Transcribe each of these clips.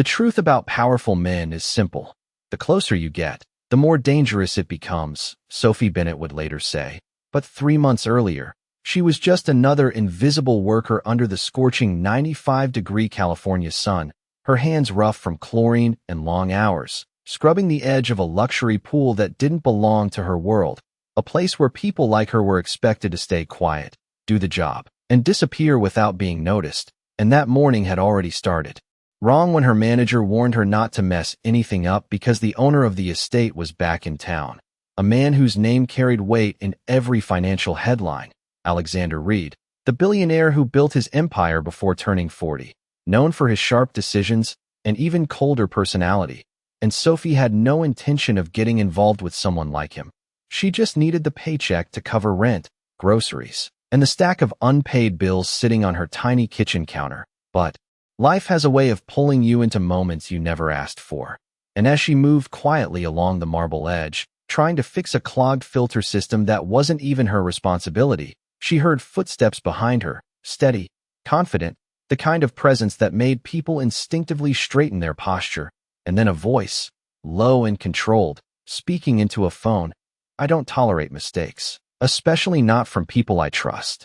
The truth about powerful men is simple. The closer you get, the more dangerous it becomes, Sophie Bennett would later say. But 3 months earlier, she was just another invisible worker under the scorching 95-degree California sun, her hands rough from chlorine and long hours, scrubbing the edge of a luxury pool that didn't belong to her world, a place where people like her were expected to stay quiet, do the job, and disappear without being noticed. And that morning had already started. Wrong when her manager warned her not to mess anything up because the owner of the estate was back in town, a man whose name carried weight in every financial headline. Alexander Reed, the billionaire who built his empire before turning 40, known for his sharp decisions and even colder personality. And Sophie had no intention of getting involved with someone like him. She just needed the paycheck to cover rent, groceries, and the stack of unpaid bills sitting on her tiny kitchen counter. But life has a way of pulling you into moments you never asked for. And as she moved quietly along the marble edge, trying to fix a clogged filter system that wasn't even her responsibility, she heard footsteps behind her, steady, confident, the kind of presence that made people instinctively straighten their posture. And then a voice, low and controlled, speaking into a phone. "I don't tolerate mistakes, especially not from people I trust."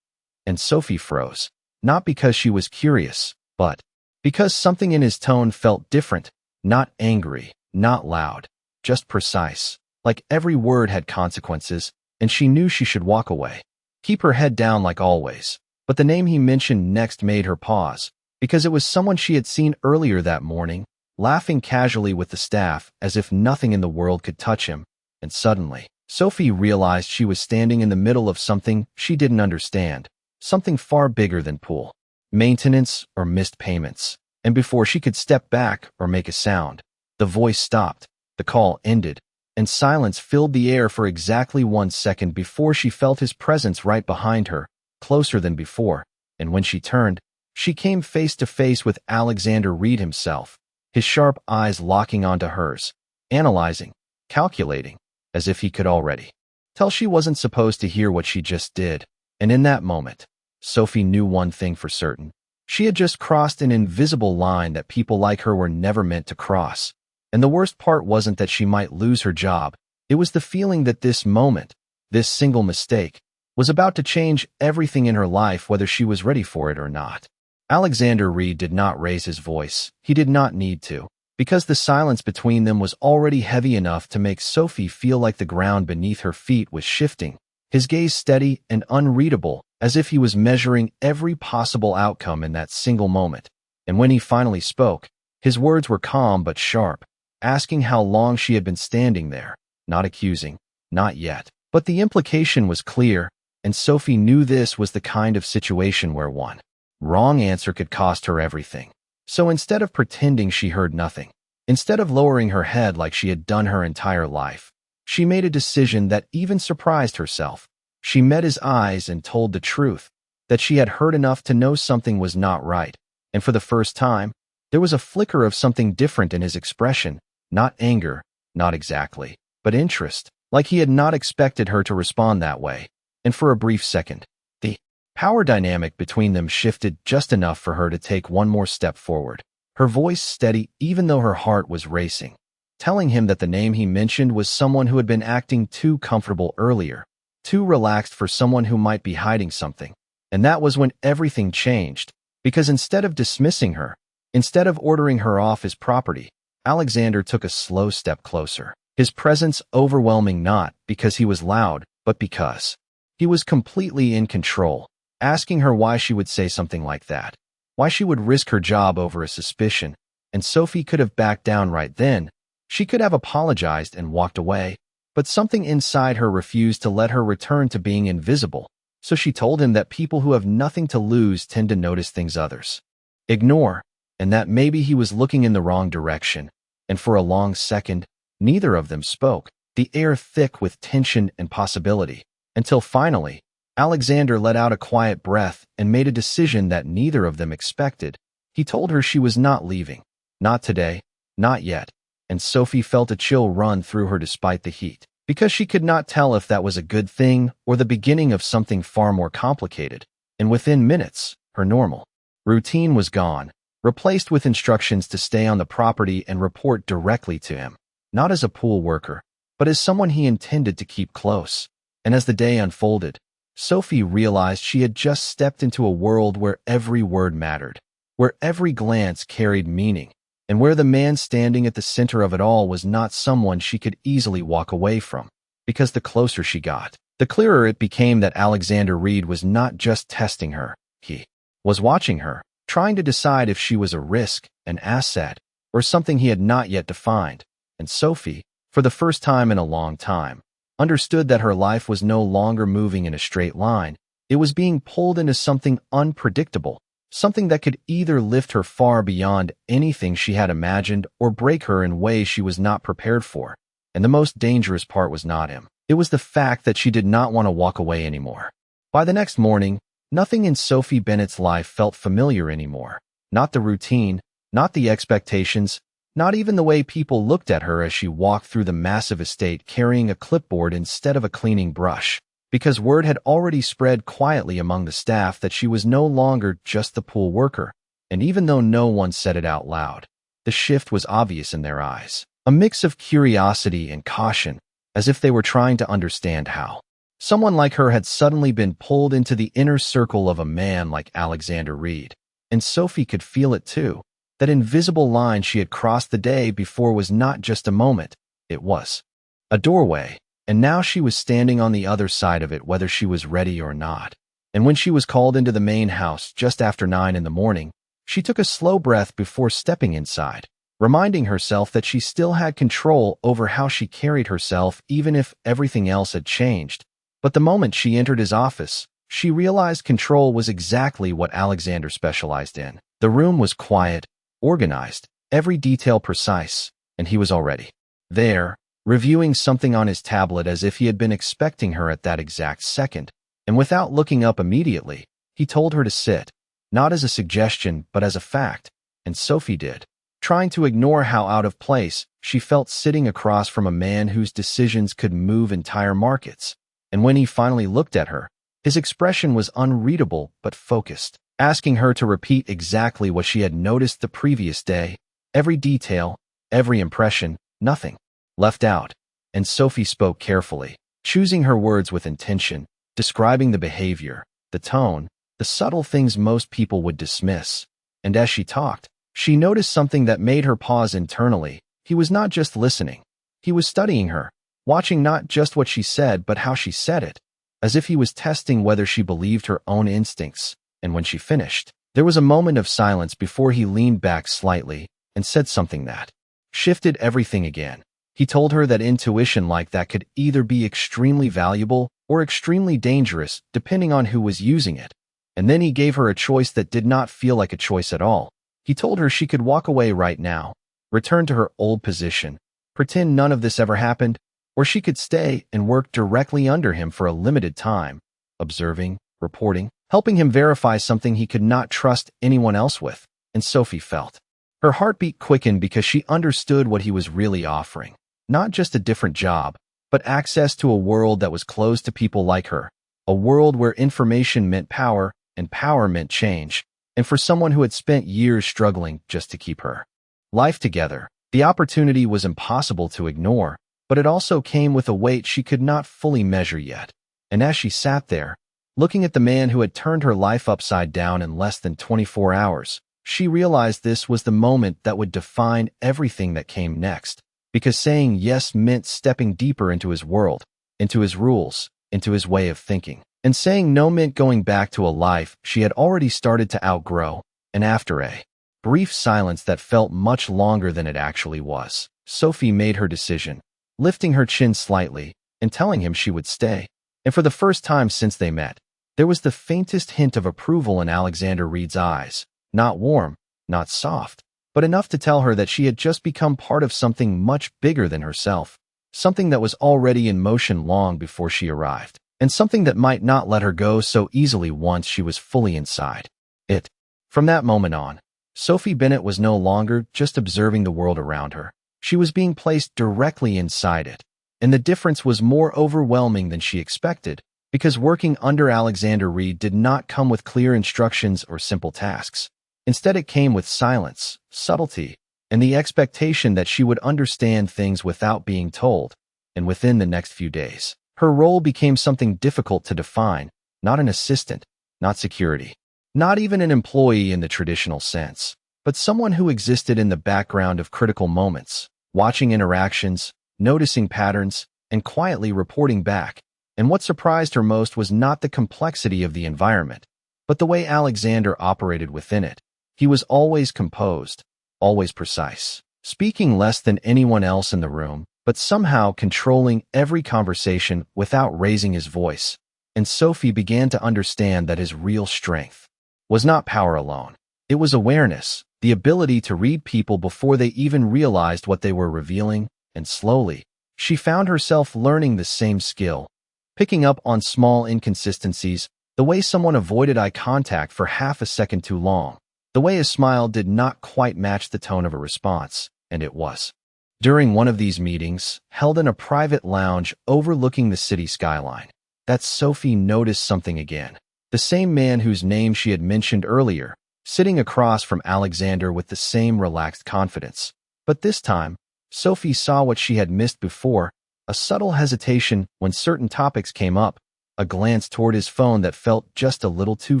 And Sophie froze, not because she was curious, but because something in his tone felt different, not angry, not loud, just precise, like every word had consequences, and she knew she should walk away. Keep her head down like always. But the name he mentioned next made her pause, because it was someone she had seen earlier that morning, laughing casually with the staff as if nothing in the world could touch him. And suddenly, Sophie realized she was standing in the middle of something she didn't understand, something far bigger than pool, maintenance, or missed payments. And before she could step back or make a sound, the voice stopped, the call ended, and silence filled the air for exactly 1 second before she felt his presence right behind her, closer than before. And when she turned, she came face to face with Alexander Reed himself, his sharp eyes locking onto hers, analyzing, calculating, as if he could already tell she wasn't supposed to hear what she just did. And in that moment, Sophie knew one thing for certain. She had just crossed an invisible line that people like her were never meant to cross. And the worst part wasn't that she might lose her job. It was the feeling that this moment, this single mistake, was about to change everything in her life, whether she was ready for it or not. Alexander Reed did not raise his voice. He did not need to, because the silence between them was already heavy enough to make Sophie feel like the ground beneath her feet was shifting, his gaze steady and unreadable, as if he was measuring every possible outcome in that single moment. And when he finally spoke, his words were calm but sharp, asking how long she had been standing there, not accusing, not yet. But the implication was clear, and Sophie knew this was the kind of situation where one wrong answer could cost her everything. So instead of pretending she heard nothing, instead of lowering her head like she had done her entire life, she made a decision that even surprised herself. She met his eyes and told the truth, that she had heard enough to know something was not right. And for the first time, there was a flicker of something different in his expression, not anger, not exactly, but interest, like he had not expected her to respond that way. And for a brief second, the power dynamic between them shifted just enough for her to take one more step forward, her voice steady even though her heart was racing, telling him that the name he mentioned was someone who had been acting too comfortable earlier, too relaxed for someone who might be hiding something. And that was when everything changed, because instead of dismissing her, instead of ordering her off his property, Alexander took a slow step closer, his presence overwhelming not because he was loud, but because he was completely in control, asking her why she would say something like that, why she would risk her job over a suspicion. And Sophie could have backed down right then. She could have apologized and walked away, but something inside her refused to let her return to being invisible. So she told him that people who have nothing to lose tend to notice things others ignore, and that maybe he was looking in the wrong direction. And for a long second, neither of them spoke, the air thick with tension and possibility, until finally, Alexander let out a quiet breath and made a decision that neither of them expected. He told her she was not leaving. Not today, not yet. And Sophie felt a chill run through her despite the heat, because she could not tell if that was a good thing or the beginning of something far more complicated. And within minutes, her normal routine was gone. replaced with instructions to stay on the property and report directly to him, not as a pool worker, but as someone he intended to keep close. And as the day unfolded, Sophie realized she had just stepped into a world where every word mattered, where every glance carried meaning, and where the man standing at the center of it all was not someone she could easily walk away from. Because the closer she got, the clearer it became that Alexander Reed was not just testing her. He was watching her, trying to decide if she was a risk, an asset, or something he had not yet defined. And Sophie, for the first time in a long time, understood that her life was no longer moving in a straight line. It was being pulled into something unpredictable, something that could either lift her far beyond anything she had imagined or break her in ways she was not prepared for. And the most dangerous part was not him. It was the fact that she did not want to walk away anymore. By the next morning, nothing in Sophie Bennett's life felt familiar anymore. Not the routine, not the expectations, not even the way people looked at her as she walked through the massive estate carrying a clipboard instead of a cleaning brush. Because word had already spread quietly among the staff that she was no longer just the pool worker. And even though no one said it out loud, the shift was obvious in their eyes. A mix of curiosity and caution, as if they were trying to understand how someone like her had suddenly been pulled into the inner circle of a man like Alexander Reed. And Sophie could feel it too. That invisible line she had crossed the day before was not just a moment, it was a doorway, and now she was standing on the other side of it whether she was ready or not. And when she was called into the main house just after 9 in the morning, she took a slow breath before stepping inside, reminding herself that she still had control over how she carried herself even if everything else had changed. But the moment she entered his office, she realized control was exactly what Alexander specialized in. The room was quiet, organized, every detail precise, and he was already there, reviewing something on his tablet as if he had been expecting her at that exact second. And without looking up immediately, he told her to sit, not as a suggestion but as a fact, and Sophie did. Trying to ignore how out of place she felt sitting across from a man whose decisions could move entire markets. And when he finally looked at her, his expression was unreadable but focused, asking her to repeat exactly what she had noticed the previous day, every detail, every impression, nothing left out. And Sophie spoke carefully, choosing her words with intention, describing the behavior, the tone, the subtle things most people would dismiss. And as she talked, she noticed something that made her pause internally. He was not just listening. He was studying her, watching not just what she said but how she said it, as if he was testing whether she believed her own instincts. And when she finished, there was a moment of silence before he leaned back slightly and said something that shifted everything again. He told her that intuition like that could either be extremely valuable or extremely dangerous depending on who was using it. And then he gave her a choice that did not feel like a choice at all. He told her she could walk away right now, return to her old position, pretend none of this ever happened, or she could stay and work directly under him for a limited time, observing, reporting, helping him verify something he could not trust anyone else with. And Sophie felt her heartbeat quicken because she understood what he was really offering. Not just a different job, but access to a world that was closed to people like her, a world where information meant power and power meant change. And for someone who had spent years struggling just to keep her life together, the opportunity was impossible to ignore, but it also came with a weight she could not fully measure yet. And as she sat there, looking at the man who had turned her life upside down in less than 24 hours, she realized this was the moment that would define everything that came next. Because saying yes meant stepping deeper into his world, into his rules, into his way of thinking. And saying no meant going back to a life she had already started to outgrow. And after a brief silence that felt much longer than it actually was, Sophie made her decision, lifting her chin slightly and telling him she would stay. And for the first time since they met, there was the faintest hint of approval in Alexander Reed's eyes. Not warm, not soft, but enough to tell her that she had just become part of something much bigger than herself, something that was already in motion long before she arrived, and something that might not let her go so easily once she was fully inside it. From that moment on, Sophie Bennett was no longer just observing the world around her. She was being placed directly inside it, and the difference was more overwhelming than she expected, because working under Alexander Reed did not come with clear instructions or simple tasks. Instead, it came with silence, subtlety, and the expectation that she would understand things without being told. And within the next few days, her role became something difficult to define, not an assistant, not security, not even an employee in the traditional sense, but someone who existed in the background of critical moments, watching interactions, noticing patterns, and quietly reporting back. And what surprised her most was not the complexity of the environment, but the way Alexander operated within it. He was always composed, always precise, speaking less than anyone else in the room, but somehow controlling every conversation without raising his voice. And Sophie began to understand that his real strength was not power alone. It was awareness, the ability to read people before they even realized what they were revealing, and slowly, she found herself learning the same skill, picking up on small inconsistencies, the way someone avoided eye contact for half a second too long, the way a smile did not quite match the tone of a response, and it was. During one of these meetings, held in a private lounge overlooking the city skyline, that Sophie noticed something again. The same man whose name she had mentioned earlier, sitting across from Alexander with the same relaxed confidence. But this time, Sophie saw what she had missed before, a subtle hesitation when certain topics came up, a glance toward his phone that felt just a little too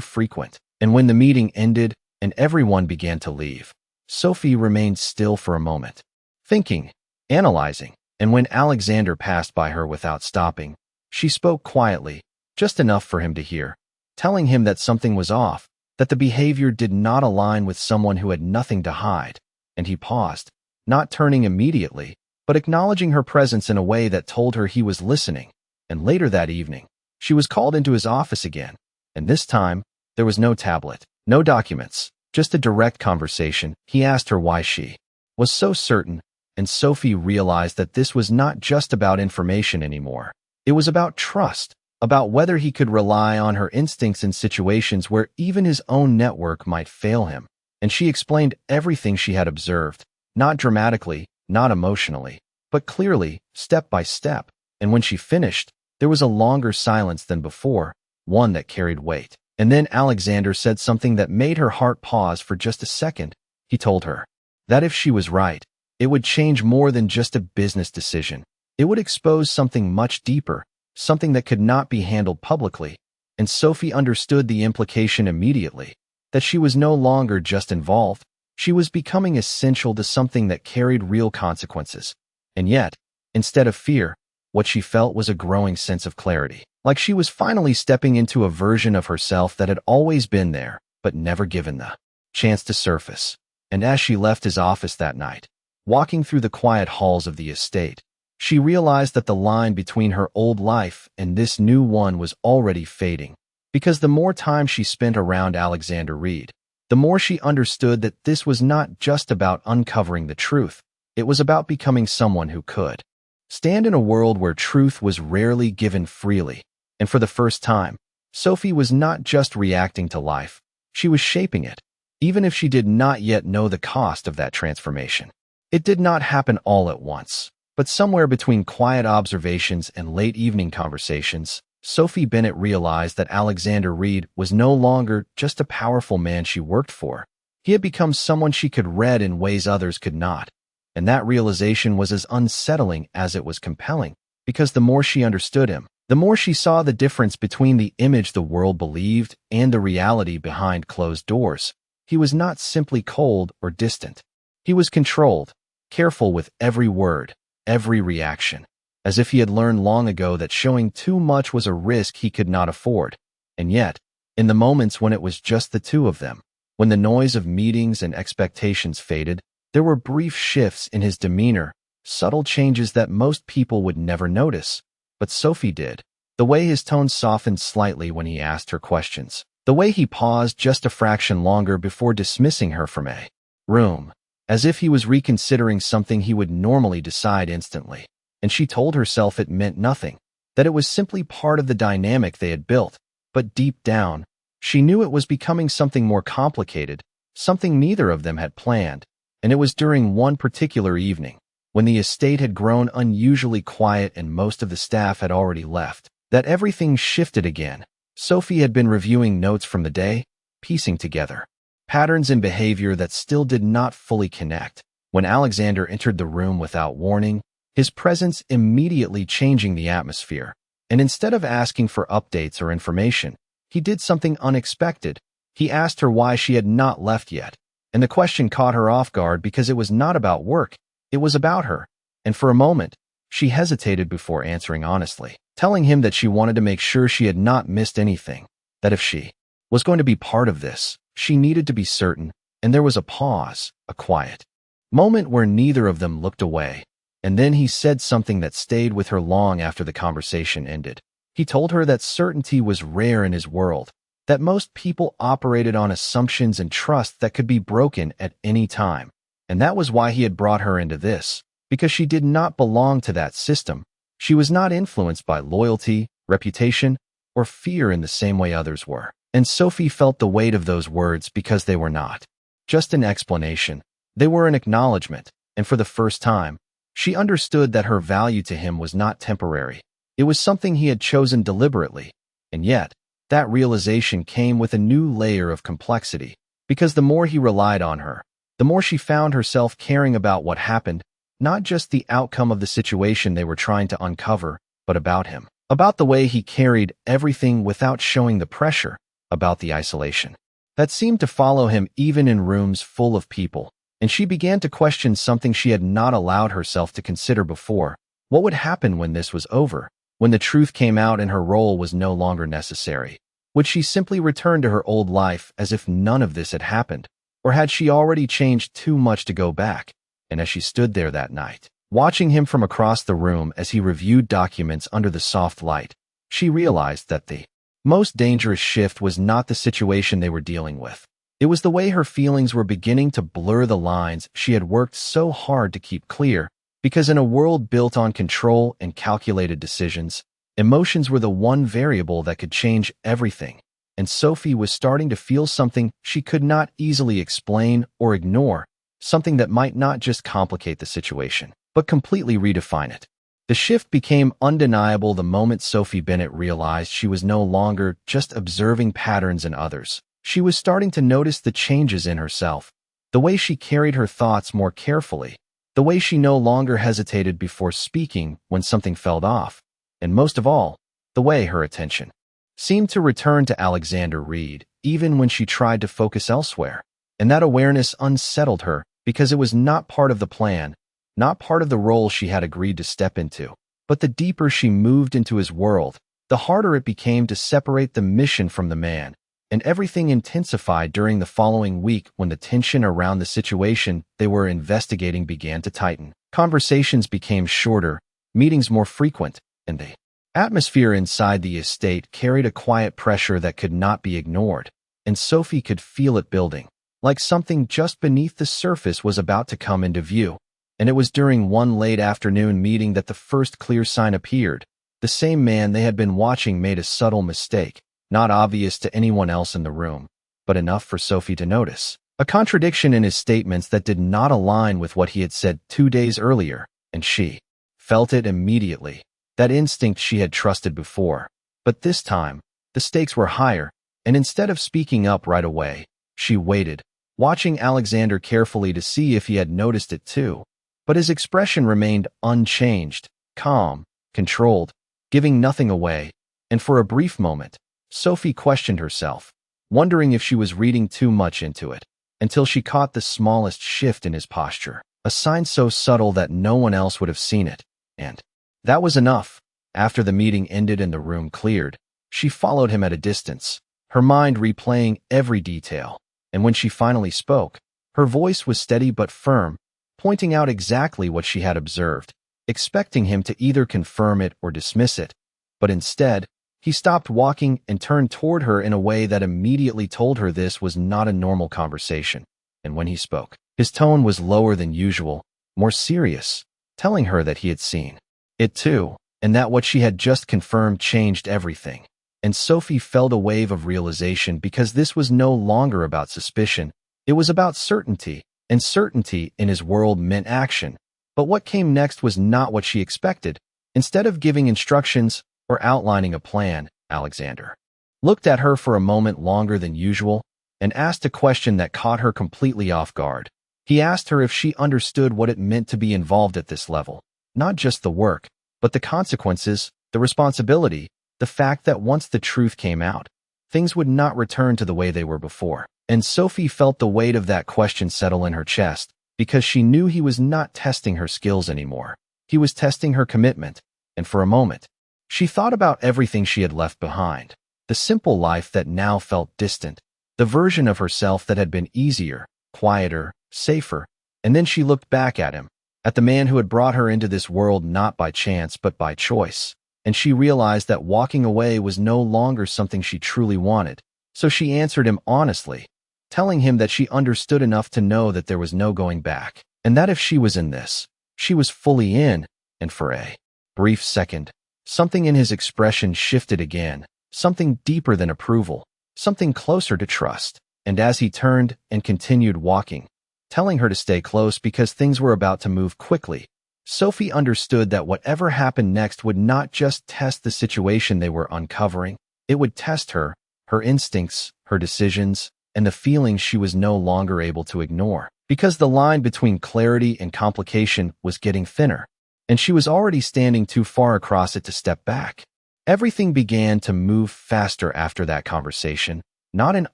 frequent. And when the meeting ended and everyone began to leave, Sophie remained still for a moment, thinking, analyzing, and when Alexander passed by her without stopping, she spoke quietly, just enough for him to hear, telling him that something was off, that the behavior did not align with someone who had nothing to hide. And he paused, not turning immediately, but acknowledging her presence in a way that told her he was listening. And later that evening, she was called into his office again, and this time, there was no tablet, no documents, just a direct conversation. He asked her why she was so certain, and Sophie realized that this was not just about information anymore. It was about trust, about whether he could rely on her instincts in situations where even his own network might fail him. And she explained everything she had observed, not dramatically, not emotionally, but clearly, step by step. And when she finished, there was a longer silence than before, one that carried weight. And then Alexander said something that made her heart pause for just a second. He told her that if she was right, it would change more than just a business decision. It would expose something much deeper, something that could not be handled publicly. And Sophie understood the implication immediately, that she was no longer just involved, she was becoming essential to something that carried real consequences. And yet, instead of fear, what she felt was a growing sense of clarity, like she was finally stepping into a version of herself that had always been there, but never given the chance to surface. And as she left his office that night, walking through the quiet halls of the estate, she realized that the line between her old life and this new one was already fading, because the more time she spent around Alexander Reed, the more she understood that this was not just about uncovering the truth, it was about becoming someone who could stand in a world where truth was rarely given freely. And for the first time, Sophie was not just reacting to life, she was shaping it, even if she did not yet know the cost of that transformation. It did not happen all at once, but somewhere between quiet observations and late evening conversations, Sophie Bennett realized that Alexander Reed was no longer just a powerful man she worked for. He had become someone she could read in ways others could not. And that realization was as unsettling as it was compelling, because the more she understood him, the more she saw the difference between the image the world believed and the reality behind closed doors. He was not simply cold or distant. He was controlled, careful with every word, every reaction, as if he had learned long ago that showing too much was a risk he could not afford. And yet, in the moments when it was just the two of them, when the noise of meetings and expectations faded, there were brief shifts in his demeanor, subtle changes that most people would never notice. But Sophie did. The way his tone softened slightly when he asked her questions, the way he paused just a fraction longer before dismissing her from a room, as if he was reconsidering something he would normally decide instantly. And she told herself it meant nothing, that it was simply part of the dynamic they had built. But deep down, she knew it was becoming something more complicated, something neither of them had planned. And it was during one particular evening, when the estate had grown unusually quiet and most of the staff had already left, that everything shifted again. Sophie had been reviewing notes from the day, piecing together patterns in behavior that still did not fully connect. When Alexander entered the room without warning, his presence immediately changing the atmosphere. And instead of asking for updates or information, he did something unexpected. He asked her why she had not left yet. And the question caught her off guard because it was not about work, it was about her. And for a moment, she hesitated before answering honestly, telling him that she wanted to make sure she had not missed anything, that if she was going to be part of this, she needed to be certain. And there was a pause, a quiet moment where neither of them looked away. And then he said something that stayed with her long after the conversation ended. He told her that certainty was rare in his world, that most people operated on assumptions and trust that could be broken at any time. And that was why he had brought her into this, because she did not belong to that system. She was not influenced by loyalty, reputation, or fear in the same way others were. And Sophie felt the weight of those words because they were not just an explanation. They were an acknowledgement, and for the first time, she understood that her value to him was not temporary. It was something he had chosen deliberately. And yet, that realization came with a new layer of complexity, because the more he relied on her, the more she found herself caring about what happened, not just the outcome of the situation they were trying to uncover, but about him, about the way he carried everything without showing the pressure, about the isolation that seemed to follow him even in rooms full of people. And she began to question something she had not allowed herself to consider before. What would happen when this was over, when the truth came out and her role was no longer necessary? Would she simply return to her old life as if none of this had happened? Or had she already changed too much to go back? And as she stood there that night, watching him from across the room as he reviewed documents under the soft light, she realized that the most dangerous shift was not the situation they were dealing with. It was the way her feelings were beginning to blur the lines she had worked so hard to keep clear, because in a world built on control and calculated decisions, emotions were the one variable that could change everything. And Sophie was starting to feel something she could not easily explain or ignore, something that might not just complicate the situation, but completely redefine it. The shift became undeniable the moment Sophie Bennett realized she was no longer just observing patterns in others. She was starting to notice the changes in herself, the way she carried her thoughts more carefully, the way she no longer hesitated before speaking when something felt off, and most of all, the way her attention seemed to return to Alexander Reed, even when she tried to focus elsewhere. And that awareness unsettled her because it was not part of the plan, not part of the role she had agreed to step into. But the deeper she moved into his world, the harder it became to separate the mission from the man. And everything intensified during the following week when the tension around the situation they were investigating began to tighten. Conversations became shorter, meetings more frequent, and the atmosphere inside the estate carried a quiet pressure that could not be ignored. And Sophie could feel it building, like something just beneath the surface was about to come into view. And it was during one late afternoon meeting that the first clear sign appeared. The same man they had been watching made a subtle mistake. Not obvious to anyone else in the room, but enough for Sophie to notice. A contradiction in his statements that did not align with what he had said 2 days earlier, and she felt it immediately, that instinct she had trusted before. But this time, the stakes were higher, and instead of speaking up right away, she waited, watching Alexander carefully to see if he had noticed it too. But his expression remained unchanged, calm, controlled, giving nothing away, and for a brief moment, Sophie questioned herself, wondering if she was reading too much into it, until she caught the smallest shift in his posture, a sign so subtle that no one else would have seen it. And that was enough. After the meeting ended and the room cleared, she followed him at a distance, her mind replaying every detail. And when she finally spoke, her voice was steady but firm, pointing out exactly what she had observed, expecting him to either confirm it or dismiss it. But instead, he stopped walking and turned toward her in a way that immediately told her this was not a normal conversation. And when he spoke, his tone was lower than usual, more serious, telling her that he had seen it too, and that what she had just confirmed changed everything. And Sophie felt a wave of realization because this was no longer about suspicion, it was about certainty, and certainty in his world meant action. But what came next was not what she expected. Instead of giving instructions or outlining a plan, Alexander looked at her for a moment longer than usual, and asked a question that caught her completely off guard. He asked her if she understood what it meant to be involved at this level. Not just the work, but the consequences, the responsibility, the fact that once the truth came out, things would not return to the way they were before. And Sophie felt the weight of that question settle in her chest, because she knew he was not testing her skills anymore. He was testing her commitment, and for a moment, she thought about everything she had left behind. The simple life that now felt distant, the version of herself that had been easier, quieter, safer, and then she looked back at him, at the man who had brought her into this world not by chance but by choice, and she realized that walking away was no longer something she truly wanted. So she answered him honestly, telling him that she understood enough to know that there was no going back, and that if she was in this, she was fully in, and for a brief second, something in his expression shifted again, something deeper than approval, something closer to trust. And as he turned and continued walking, telling her to stay close because things were about to move quickly, Sophie understood that whatever happened next would not just test the situation they were uncovering, it would test her, her instincts, her decisions, and the feelings she was no longer able to ignore. Because the line between clarity and complication was getting thinner, and she was already standing too far across it to step back. Everything began to move faster after that conversation, not in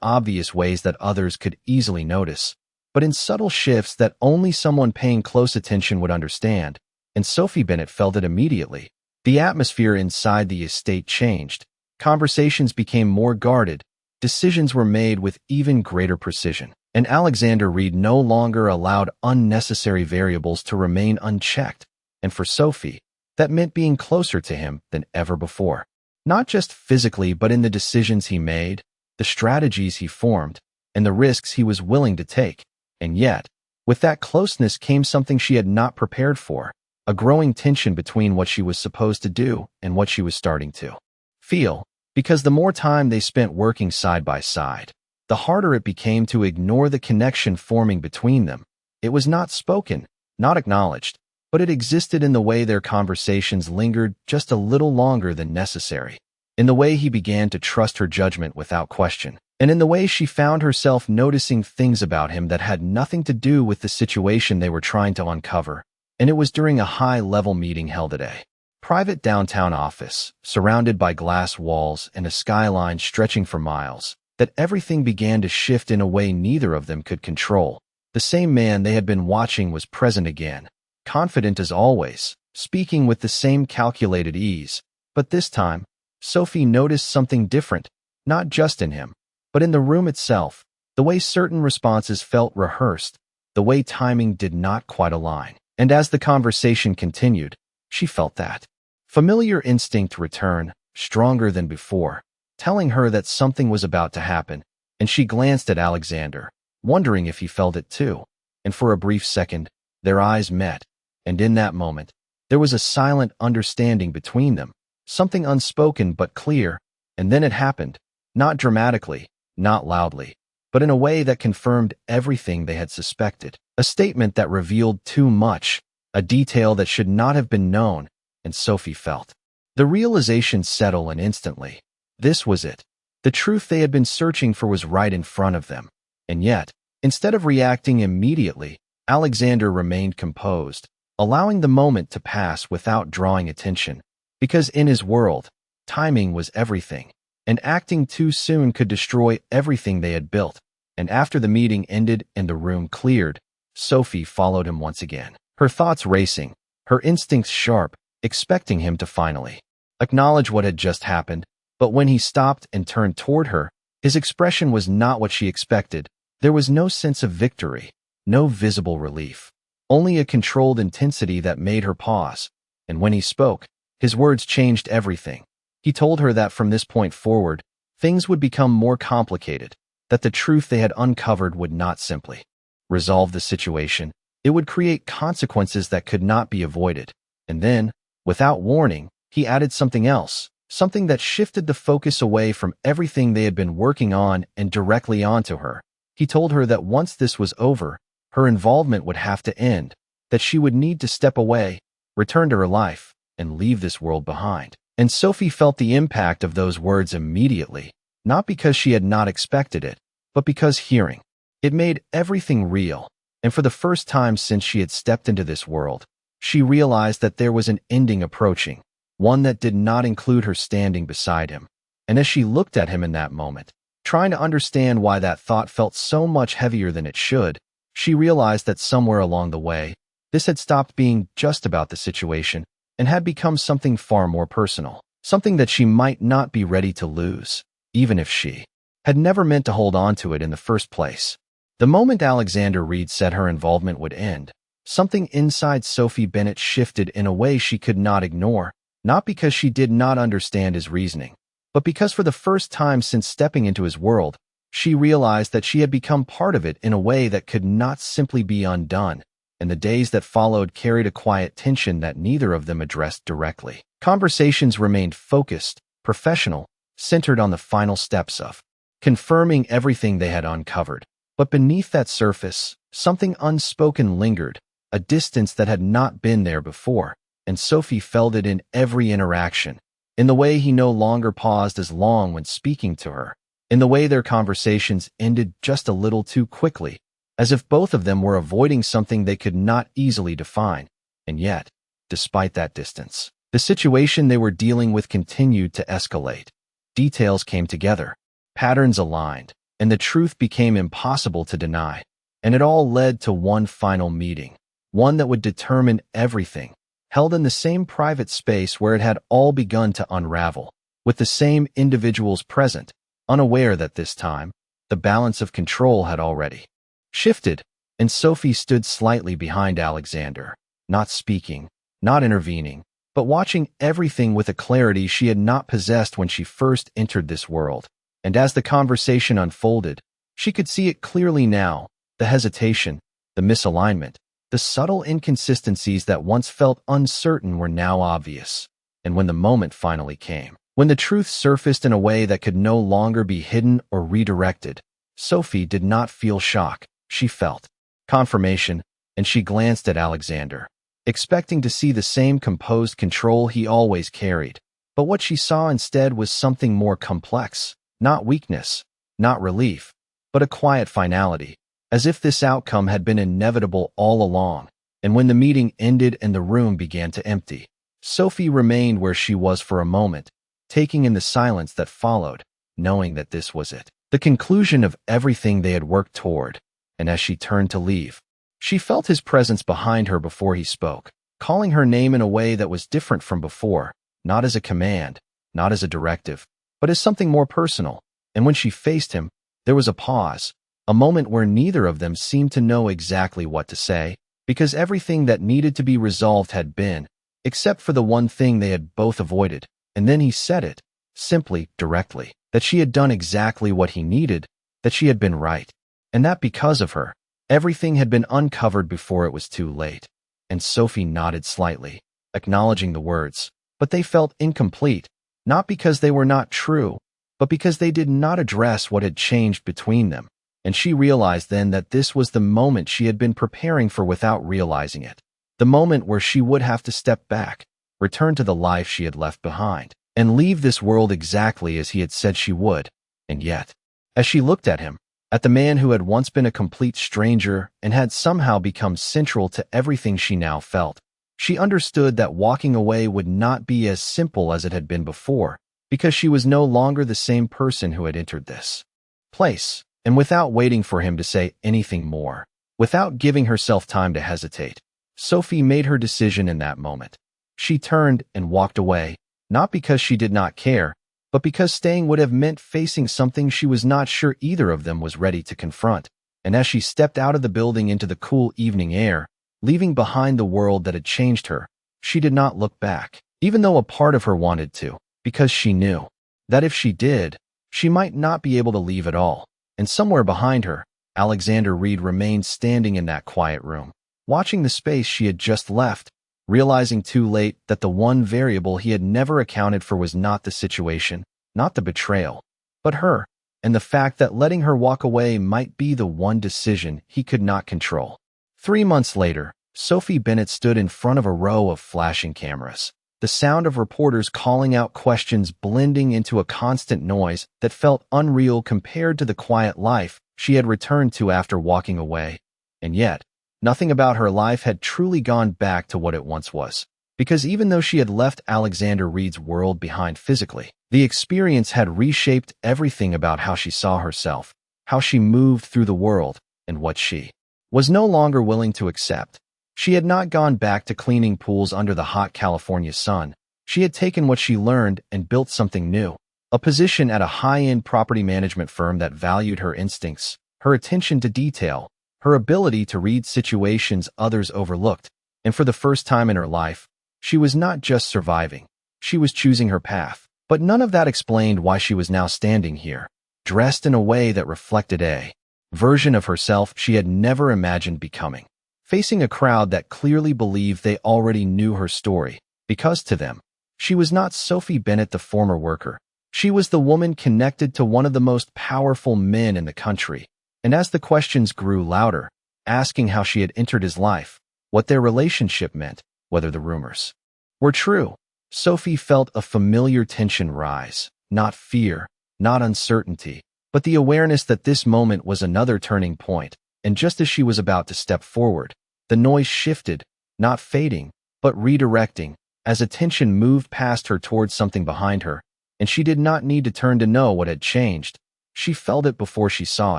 obvious ways that others could easily notice, but in subtle shifts that only someone paying close attention would understand, and Sophie Bennett felt it immediately. The atmosphere inside the estate changed. Conversations became more guarded, decisions were made with even greater precision, and Alexander Reed no longer allowed unnecessary variables to remain unchecked, and for Sophie, that meant being closer to him than ever before. Not just physically, but in the decisions he made, the strategies he formed, and the risks he was willing to take. And yet, with that closeness came something she had not prepared for, a growing tension between what she was supposed to do and what she was starting to feel, because the more time they spent working side by side, the harder it became to ignore the connection forming between them. It was not spoken, not acknowledged, but it existed in the way their conversations lingered just a little longer than necessary, in the way he began to trust her judgment without question, and in the way she found herself noticing things about him that had nothing to do with the situation they were trying to uncover. And it was during a high-level meeting held at a private downtown office, surrounded by glass walls and a skyline stretching for miles, that everything began to shift in a way neither of them could control. The same man they had been watching was present again, confident as always, speaking with the same calculated ease. But this time, Sophie noticed something different, not just in him, but in the room itself, the way certain responses felt rehearsed, the way timing did not quite align. And as the conversation continued, she felt that familiar instinct return, stronger than before, telling her that something was about to happen, and she glanced at Alexander, wondering if he felt it too. And for a brief second, their eyes met, and in that moment, there was a silent understanding between them, something unspoken but clear, and then it happened, not dramatically, not loudly, but in a way that confirmed everything they had suspected. A statement that revealed too much, a detail that should not have been known, and Sophie felt the realization settle in instantly. This was it. The truth they had been searching for was right in front of them. And yet, instead of reacting immediately, Alexander remained composed, allowing the moment to pass without drawing attention, because in his world, timing was everything, and acting too soon could destroy everything they had built. And after the meeting ended and the room cleared, Sophie followed him once again, her thoughts racing, her instincts sharp, expecting him to finally acknowledge what had just happened. But when he stopped and turned toward her, his expression was not what she expected. There was no sense of victory, no visible relief, only a controlled intensity that made her pause. And when he spoke, his words changed everything. He told her that from this point forward, things would become more complicated, that the truth they had uncovered would not simply resolve the situation, it would create consequences that could not be avoided. And then, without warning, he added something else, something that shifted the focus away from everything they had been working on and directly onto her. He told her that once this was over, her involvement would have to end, that she would need to step away, return to her life, and leave this world behind. And Sophie felt the impact of those words immediately, not because she had not expected it, but because hearing. It made everything real, and for the first time since she had stepped into this world, she realized that there was an ending approaching, one that did not include her standing beside him. And as she looked at him in that moment, trying to understand why that thought felt so much heavier than it should, she realized that somewhere along the way, this had stopped being just about the situation and had become something far more personal, something that she might not be ready to lose, even if she had never meant to hold on to it in the first place. The moment Alexander Reed said her involvement would end, something inside Sophie Bennett shifted in a way she could not ignore, not because she did not understand his reasoning, but because for the first time since stepping into his world, she realized that she had become part of it in a way that could not simply be undone, and the days that followed carried a quiet tension that neither of them addressed directly. Conversations remained focused, professional, centered on the final steps of confirming everything they had uncovered. But beneath that surface, something unspoken lingered, a distance that had not been there before, and Sophie felt it in every interaction, in the way he no longer paused as long when speaking to her, in the way their conversations ended just a little too quickly, as if both of them were avoiding something they could not easily define. And yet, despite that distance, the situation they were dealing with continued to escalate. Details came together, patterns aligned, and the truth became impossible to deny. And it all led to one final meeting, one that would determine everything, held in the same private space where it had all begun to unravel, with the same individuals present, unaware that this time, the balance of control had already shifted, and Sophie stood slightly behind Alexander, not speaking, not intervening, but watching everything with a clarity she had not possessed when she first entered this world. And as the conversation unfolded, she could see it clearly now, the hesitation, the misalignment, the subtle inconsistencies that once felt uncertain were now obvious. And when the moment finally came, when the truth surfaced in a way that could no longer be hidden or redirected, Sophie did not feel shock. She felt confirmation, and she glanced at Alexander, expecting to see the same composed control he always carried. But what she saw instead was something more complex. Not weakness, not relief, but a quiet finality, as if this outcome had been inevitable all along. And when the meeting ended and the room began to empty, Sophie remained where she was for a moment, taking in the silence that followed, knowing that this was it, the conclusion of everything they had worked toward. And as she turned to leave, she felt his presence behind her before he spoke, calling her name in a way that was different from before, not as a command, not as a directive, but as something more personal. And when she faced him, there was a pause, a moment where neither of them seemed to know exactly what to say, because everything that needed to be resolved had been, except for the one thing they had both avoided. And then he said it, simply, directly, that she had done exactly what he needed, that she had been right, and that because of her, everything had been uncovered before it was too late. And Sophie nodded slightly, acknowledging the words, but they felt incomplete. Not because they were not true, but because they did not address what had changed between them. And she realized then that this was the moment she had been preparing for without realizing it. The moment where she would have to step back, return to the life she had left behind, and leave this world exactly as he had said she would. And yet, as she looked at him, at the man who had once been a complete stranger and had somehow become central to everything she now felt, she understood that walking away would not be as simple as it had been before, because she was no longer the same person who had entered this place. And without waiting for him to say anything more, without giving herself time to hesitate, Sophie made her decision in that moment. She turned and walked away, not because she did not care, but because staying would have meant facing something she was not sure either of them was ready to confront. And as she stepped out of the building into the cool evening air, leaving behind the world that had changed her, she did not look back, even though a part of her wanted to, because she knew that if she did, she might not be able to leave at all. And somewhere behind her, Alexander Reed remained standing in that quiet room, watching the space she had just left, realizing too late that the one variable he had never accounted for was not the situation, not the betrayal, but her, and the fact that letting her walk away might be the one decision he could not control. 3 months later, Sophie Bennett stood in front of a row of flashing cameras, the sound of reporters calling out questions blending into a constant noise that felt unreal compared to the quiet life she had returned to after walking away. And yet, nothing about her life had truly gone back to what it once was. Because even though she had left Alexander Reed's world behind physically, the experience had reshaped everything about how she saw herself, how she moved through the world, and what she was no longer willing to accept. She had not gone back to cleaning pools under the hot California sun. She had taken what she learned and built something new. A position at a high-end property management firm that valued her instincts, her attention to detail, her ability to read situations others overlooked. And for the first time in her life, she was not just surviving. She was choosing her path. But none of that explained why she was now standing here, dressed in a way that reflected a version of herself she had never imagined becoming, facing a crowd that clearly believed they already knew her story, because to them, she was not Sophie Bennett, the former worker. She was the woman connected to one of the most powerful men in the country. And as the questions grew louder, asking how she had entered his life, what their relationship meant, whether the rumors were true, Sophie felt a familiar tension rise, not fear, not uncertainty, but the awareness that this moment was another turning point. And just as she was about to step forward, the noise shifted, not fading, but redirecting, as attention moved past her towards something behind her, and she did not need to turn to know what had changed. She felt it before she saw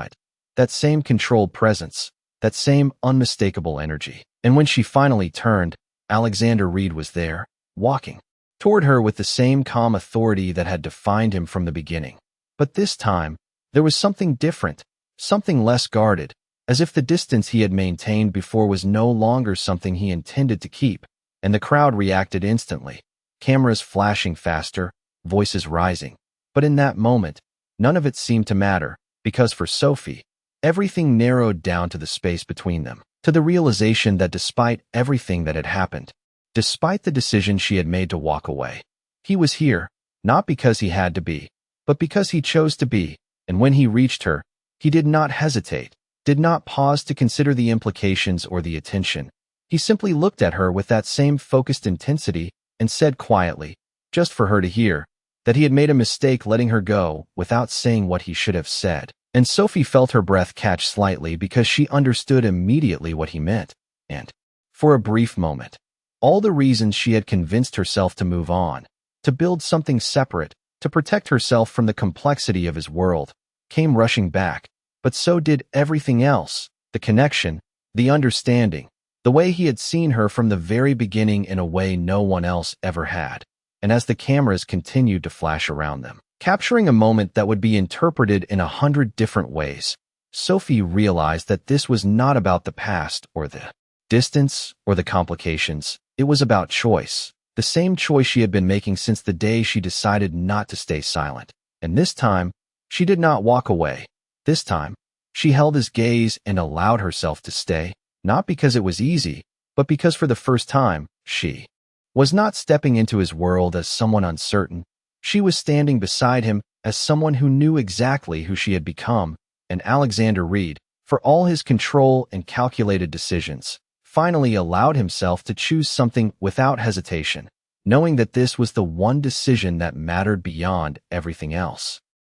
it. That same controlled presence, that same unmistakable energy. And when she finally turned, Alexander Reed was there, walking toward her with the same calm authority that had defined him from the beginning. But this time, there was something different, something less guarded, as if the distance he had maintained before was no longer something he intended to keep, and the crowd reacted instantly, cameras flashing faster, voices rising. But in that moment, none of it seemed to matter, because for Sophie, everything narrowed down to the space between them, to the realization that despite everything that had happened, despite the decision she had made to walk away, he was here, not because he had to be, but because he chose to be. And when he reached her, he did not hesitate, did not pause to consider the implications or the attention. He simply looked at her with that same focused intensity and said quietly, just for her to hear, that he had made a mistake letting her go without saying what he should have said. And Sophie felt her breath catch slightly because she understood immediately what he meant. And, for a brief moment, all the reasons she had convinced herself to move on, to build something separate, to protect herself from the complexity of his world, came rushing back. But so did everything else, the connection, the understanding, the way he had seen her from the very beginning in a way no one else ever had. And as the cameras continued to flash around them, capturing a moment that would be interpreted in 100 different ways, Sophie realized that this was not about the past or the distance or the complications. It was about choice, the same choice she had been making since the day she decided not to stay silent. And this time, she did not walk away. This time, she held his gaze and allowed herself to stay, not because it was easy, but because for the first time, she was not stepping into his world as someone uncertain. She was standing beside him as someone who knew exactly who she had become. And Alexander Reed, for all his control and calculated decisions, finally allowed himself to choose something without hesitation, knowing that this was the one decision that mattered beyond everything else.